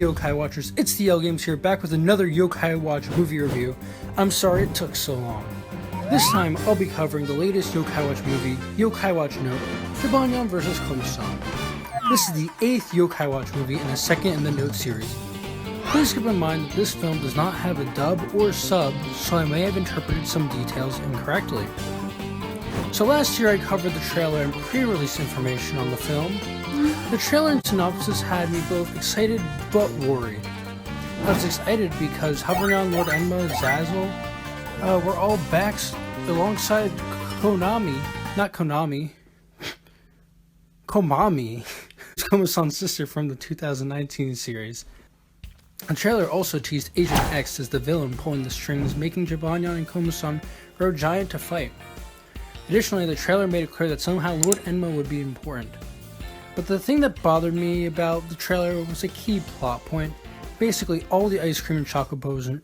Yokai Watchers, it's the L Games here, back with another Yokai Watch movie review. I'm sorry it took so long. This time, I'll be covering the latest Yokai Watch movie, Yokai Watch Note, Jibanyan vs. Komusan. This is the 8th Yokai Watch movie and the second in the Note series. Please keep in mind that this film does not have a dub or sub, so I may have interpreted some details incorrectly. So last year I covered the trailer and pre-release information on the film. The trailer and synopsis had me both excited but worried. I was excited because Hovernyan, Lord Enma, Zazzle were all back alongside Konami, Komami, Komusan's sister from the 2019 series. The trailer also teased Agent X as the villain pulling the strings, making Jibanyan and Komusan grow giant to fight. Additionally, the trailer made it clear that somehow Lord Enma would be important. But the thing that bothered me about the trailer was a key plot point. Basically, all the ice cream and chocobos and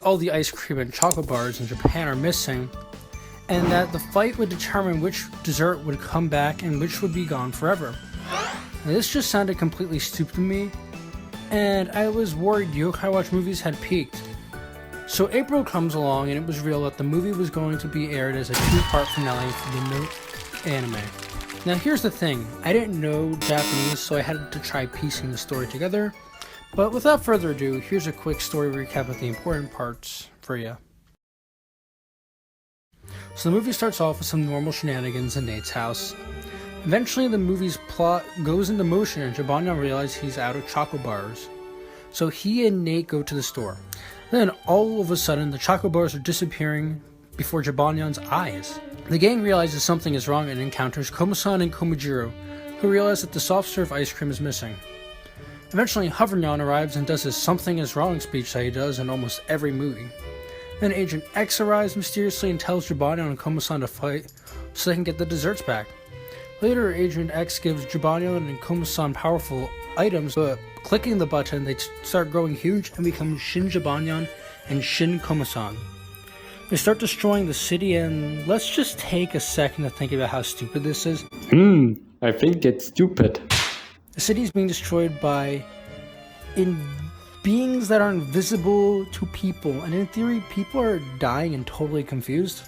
all the ice cream and chocolate bars in Japan are missing, and that the fight would determine which dessert would come back and which would be gone forever. Now, this just sounded completely stupid to me, and I was worried Yokai Watch movies had peaked. So April comes along and it was real that the movie was going to be aired as a two-part finale for the Note anime. Now here's the thing, I didn't know Japanese, so I had to try piecing the story together, but without further ado, here's a quick story recap of the important parts for you. So the movie starts off with some normal shenanigans in Nate's house. Eventually the movie's plot goes into motion and Jibanyan realizes he's out of chocolate bars. So he and Nate go to the store. Then all of a sudden the chocolate bars are disappearing before Jibanyan's eyes. The gang realizes something is wrong and encounters Komusan and Komijiro, who realize that the soft serve ice cream is missing. Eventually, Hovernyan arrives and does his something is wrong speech that he does in almost every movie. Then Agent X arrives mysteriously and tells Jibanyan and Komusan to fight so they can get the desserts back. Later, Agent X gives Jibanyan and Komusan powerful items, but clicking the button, they start growing huge and become Shin Jibanyan and Shin Komusan. They start destroying the city, and let's just take a second to think about how stupid this is. I think it's stupid. The city is being destroyed by beings that are invisible to people, and in theory, people are dying and totally confused.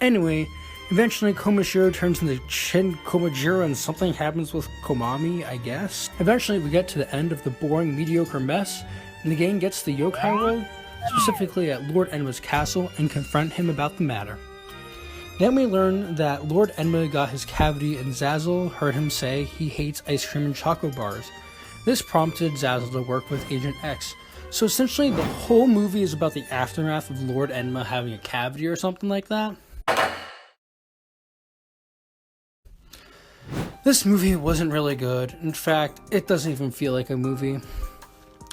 Anyway, eventually Komijiro turns into Shin Komijiro and something happens with Komami, I guess. Eventually, we get to the end of the boring, mediocre mess, and the gang gets to the Yokai World, specifically at Lord Enma's castle, and confront him about the matter. Then we learn that Lord Enma got his cavity and Zazzle heard him say he hates ice cream and chocolate bars. This prompted Zazzle to work with Agent X. So essentially the whole movie is about the aftermath of Lord Enma having a cavity or something like that. This movie wasn't really good. In fact, it doesn't even feel like a movie.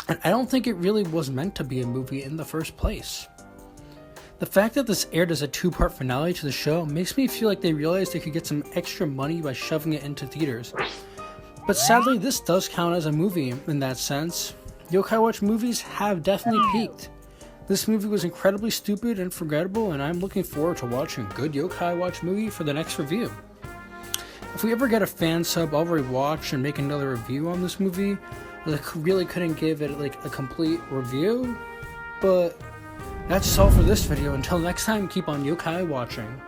And I don't think it really was meant to be a movie in the first place. The fact that this aired as a two-part finale to the show makes me feel like they realized they could get some extra money by shoving it into theaters. But sadly, this does count as a movie in that sense. Yokai Watch movies have definitely peaked. This movie was incredibly stupid and forgettable, and I'm looking forward to watching a good Yokai Watch movie for the next review. If we ever get a fan sub, I'll rewatch and make another review on this movie. I really couldn't give it like a complete review, but that's all for this video. Until next time, keep on yokai watching.